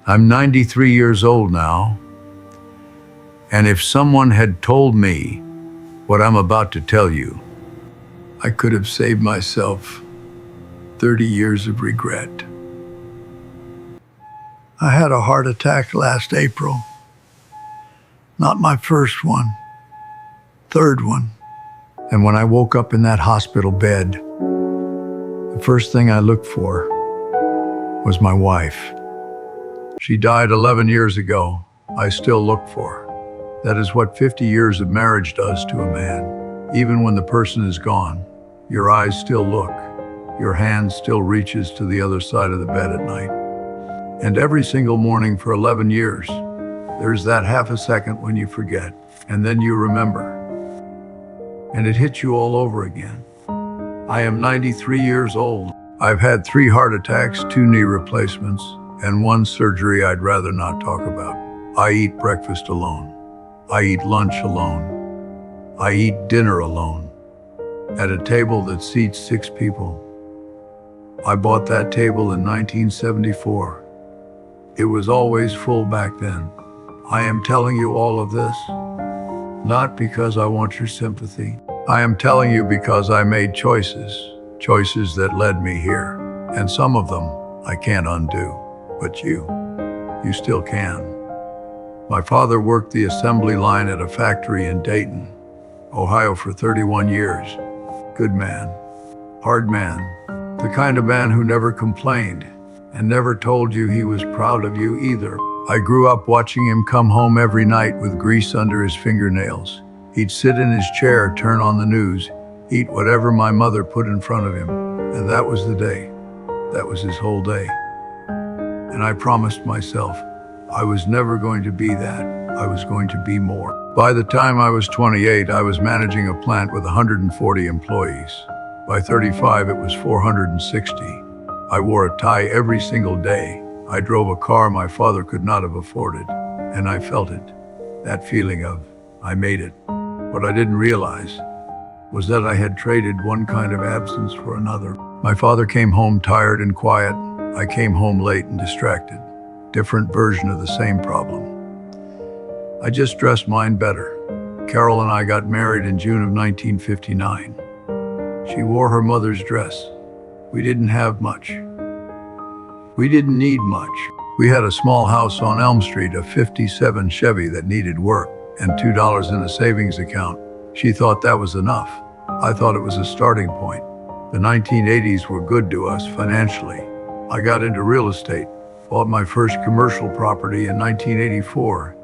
I'm 93 years old now, and if someone had told me what I'm about to tell you, I could have saved myself 30 years of regret. I had a heart attack last April. Not my first one, third one. And when I woke up in that hospital bed, the first thing I looked for was my wife. She died 11 years ago. I still look for her. That is what 50 years of marriage does to a man. Even when the person is gone, your eyes still look. Your hand still reaches to the other side of the bed at night. And every single morning for 11 years, there's that half a second when you forget, and then you remember. And it hits you all over again. I am 93 years old. I've had 3 heart attacks, 2 knee replacements, and 1 surgery I'd rather not talk about. I eat breakfast alone. I eat lunch alone. I eat dinner alone. At a table that seats 6 people. I bought that table in 1974. It was always full back then. I am telling you all of this, not because I want your sympathy. I am telling you because I made choices that led me here. And some of them I can't undo, but you still can. My father worked the assembly line at a factory in Dayton, Ohio for 31 years. Good man, hard man, the kind of man who never complained and never told you he was proud of you either. I grew up watching him come home every night with grease under his fingernails. He'd sit in his chair, turn on the news, eat whatever my mother put in front of him, and that was the day. That was his whole day. And I promised myself I was never going to be that. I was going to be more. By the time I was 28, I was managing a plant with 140 employees. By 35, it was 460. I wore a tie every single day. I drove a car my father could not have afforded, and I felt it. That feeling of, I made it. What I didn't realize was that I had traded one kind of absence for another. My father came home tired and quiet. I came home late and distracted. Different version of the same problem. I just dressed mine better. Carol and I got married in June of 1959. She wore her mother's dress. We didn't have much. We didn't need much. We had a small house on Elm Street, a 57 Chevy that needed work, and $2 in a savings account. She thought that was enough. I thought it was a starting point. The 1980s were good to us financially. I got into real estate, bought my first commercial property in 1984,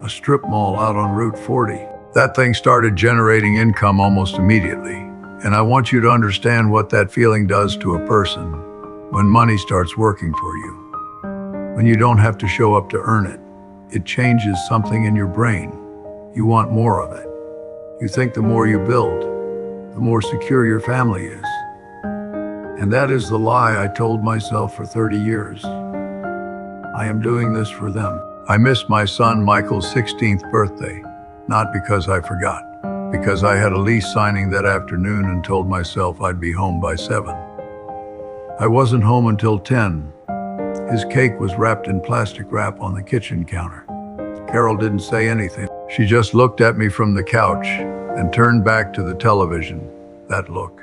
a strip mall out on Route 40. That thing started generating income almost immediately. And I want you to understand what that feeling does to a person when money starts working for you. When you don't have to show up to earn it, it changes something in your brain. You want more of it. You think the more you build, the more secure your family is. And that is the lie I told myself for 30 years. I am doing this for them. I missed my son Michael's 16th birthday, not because I forgot, because I had a lease signing that afternoon and told myself I'd be home by 7. I wasn't home until 10. His cake was wrapped in plastic wrap on the kitchen counter. Carol didn't say anything. She just looked at me from the couch and turned back to the television. That look.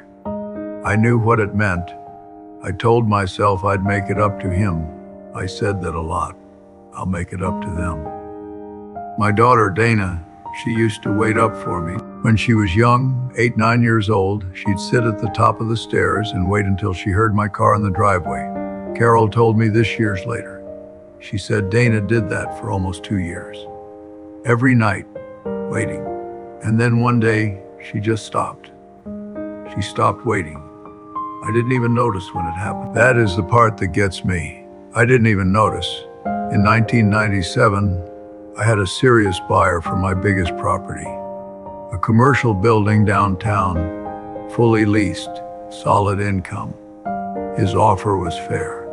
I knew what it meant. I told myself I'd make it up to him. I said that a lot. I'll make it up to them. My daughter, Dana, she used to wait up for me. When she was young, 8, 9 years old, she'd sit at the top of the stairs and wait until she heard my car in the driveway. Carol told me this years later. She said Dana did that for almost 2 years. Every night, waiting. And then one day, she just stopped. She stopped waiting. I didn't even notice when it happened. That is the part that gets me. I didn't even notice. In 1997, I had a serious buyer for my biggest property. A commercial building downtown, fully leased, solid income. His offer was fair.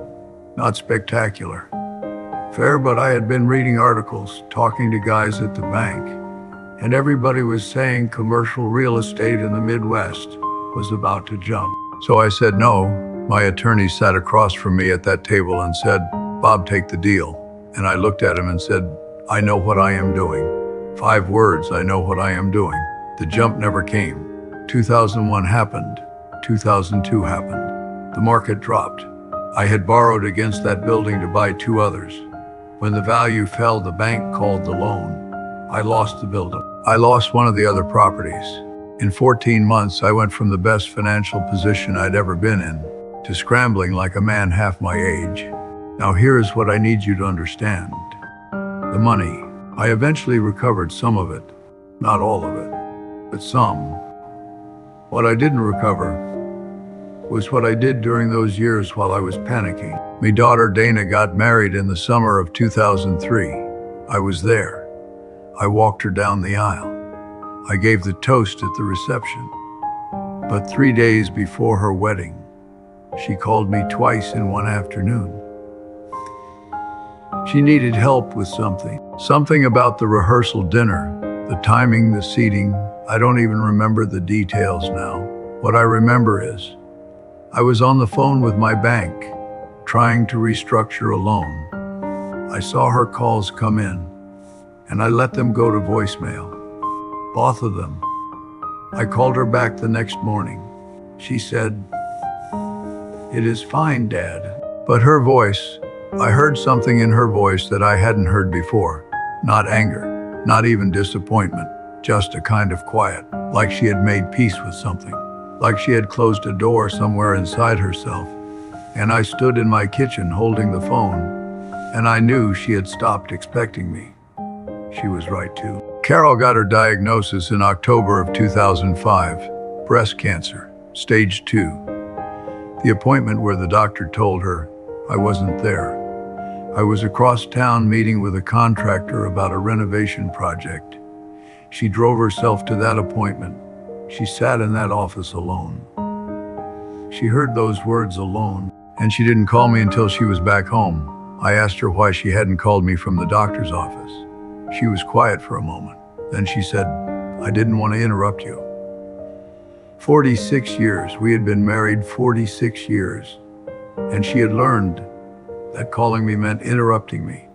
Not spectacular. Fair, but I had been reading articles, talking to guys at the bank, and everybody was saying commercial real estate in the Midwest was about to jump. So I said no. My attorney sat across from me at that table and said, "Bob, take the deal." And I looked at him and said, I know what I am doing. 5 words, I know what I am doing. The jump never came. 2001 happened. 2002 happened. The market dropped. I had borrowed against that building to buy 2 others. When the value fell, the bank called the loan. I lost the building. I lost one of the other properties. In 14 months, I went from the best financial position I'd ever been in to scrambling like a man half my age. Now here's what I need you to understand. The money. I eventually recovered some of it. Not all of it, but some. What I didn't recover was what I did during those years while I was panicking. My daughter Dana got married in the summer of 2003. I was there. I walked her down the aisle. I gave the toast at the reception. But 3 days before her wedding, she called me twice in one afternoon. She needed help with something. Something about the rehearsal dinner, the timing, the seating. I don't even remember the details now. What I remember is, I was on the phone with my bank, trying to restructure a loan. I saw her calls come in, and I let them go to voicemail. Both of them. I called her back the next morning. She said, "It is fine, Dad." But her voice, I heard something in her voice that I hadn't heard before. Not anger, not even disappointment, just a kind of quiet, like she had made peace with something. Like she had closed a door somewhere inside herself. And I stood in my kitchen holding the phone, and I knew she had stopped expecting me. She was right too. Carol got her diagnosis in October of 2005, breast cancer, stage 2. The appointment where the doctor told her I wasn't there. I was across town meeting with a contractor about a renovation project. She drove herself to that appointment. She sat in that office alone. She heard those words, alone, and she didn't call me until she was back home. I asked her why she hadn't called me from the doctor's office. She was quiet for a moment. Then she said, "I didn't want to interrupt you." 46 years. We had been married 46 years. And she had learned that calling me meant interrupting me.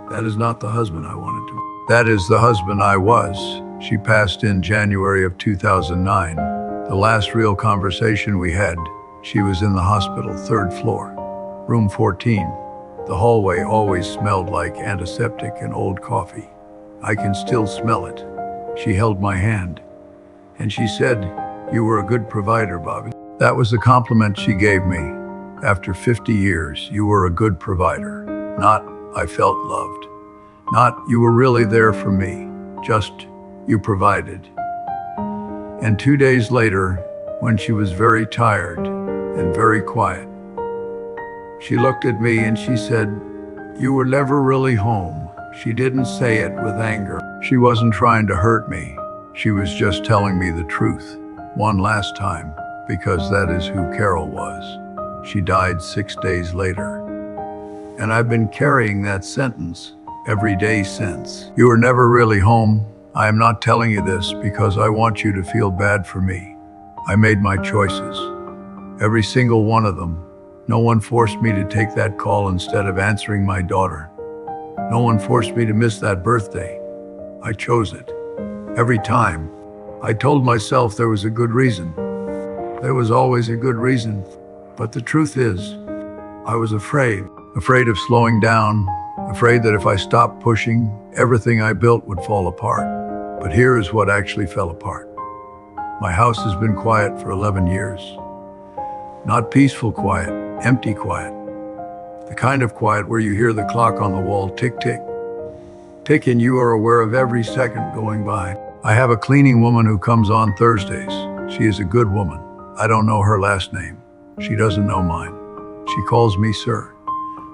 That is not the husband I wanted to be. That is the husband I was. She passed in January of 2009. The last real conversation we had, she was in the hospital, 3rd floor, room 14. The hallway always smelled like antiseptic and old coffee. I can still smell it. She held my hand, and she said, "You were a good provider, Bobby." That was the compliment she gave me. After 50 years, you were a good provider. Not, I felt loved. Not, you were really there for me. Just, you provided. And 2 days later, when she was very tired and very quiet, she looked at me and she said, "You were never really home." She didn't say it with anger. She wasn't trying to hurt me. She was just telling me the truth. One last time, because that is who Carol was. She died 6 days later. And I've been carrying that sentence every day since. You were never really home. I am not telling you this because I want you to feel bad for me. I made my choices. Every single one of them. No one forced me to take that call instead of answering my daughter. No one forced me to miss that birthday. I chose it. Every time. I told myself there was a good reason. There was always a good reason. But the truth is, I was afraid of slowing down, afraid that if I stopped pushing, everything I built would fall apart. But here is what actually fell apart. My house has been quiet for 11 years. Not peaceful quiet, empty quiet. The kind of quiet where you hear the clock on the wall tick, tick, tick, and you are aware of every second going by. I have a cleaning woman who comes on Thursdays. She is a good woman. I don't know her last name. She doesn't know mine. She calls me sir.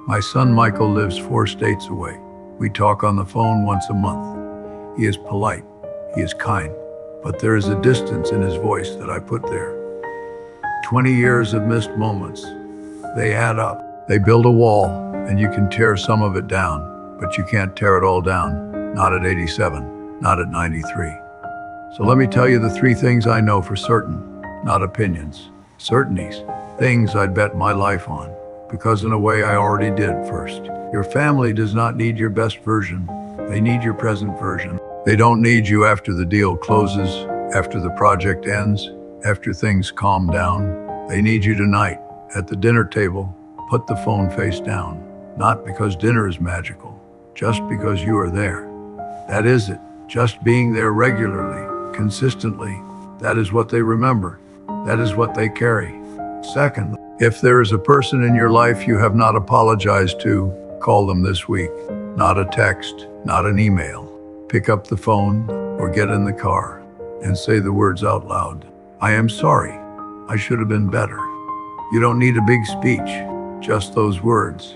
My son Michael lives 4 states away. We talk on the phone once a month. He is polite. He is kind. But there is a distance in his voice that I put there. 20 years of missed moments. They add up. They build a wall, and you can tear some of it down, but you can't tear it all down. Not at 87, not at 93. So let me tell you the 3 things I know for certain, not opinions. Certainties. Things I'd bet my life on, because in a way I already did first. Your family does not need your best version. They need your present version. They don't need you after the deal closes, after the project ends, after things calm down. They need you tonight, at the dinner table. Put the phone face down. Not because dinner is magical, just because you are there. That is it. Just being there regularly, consistently. That is what they remember. That is what they carry. Second, if there is a person in your life you have not apologized to, call them this week. Not a text, not an email. Pick up the phone or get in the car and say the words out loud. I am sorry. I should have been better. You don't need a big speech, just those words.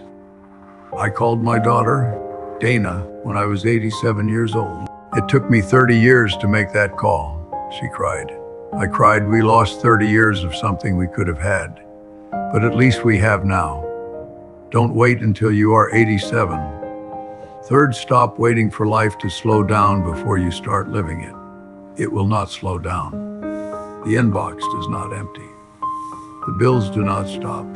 I called my daughter, Dana, when I was 87 years old. It took me 30 years to make that call, she cried. I cried we lost 30 years of something we could have had, but at least we have now. Don't wait until you are 87. Third, stop waiting for life to slow down before you start living it. It will not slow down. The inbox does not empty. The bills do not stop.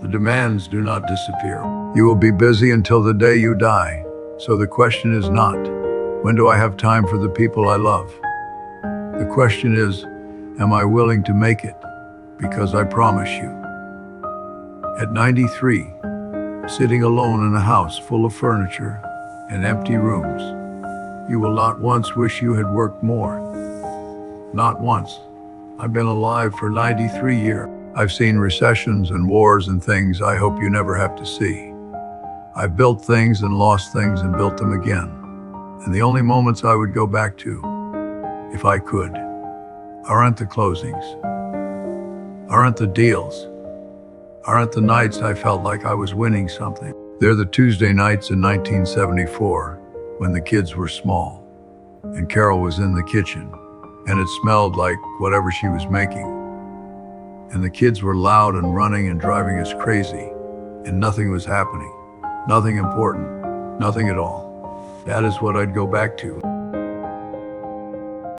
The demands do not disappear. You will be busy until the day you die. So the question is not, when do I have time for the people I love? The question is, am I willing to make it? Because I promise you. At 93, sitting alone in a house full of furniture and empty rooms, you will not once wish you had worked more. Not once. I've been alive for 93 years. I've seen recessions and wars and things I hope you never have to see. I've built things and lost things and built them again. And the only moments I would go back to, if I could, aren't the closings, aren't the deals, aren't the nights I felt like I was winning something. They're the Tuesday nights in 1974 when the kids were small and Carol was in the kitchen and it smelled like whatever she was making. And the kids were loud and running and driving us crazy and nothing was happening, nothing important, nothing at all. That is what I'd go back to.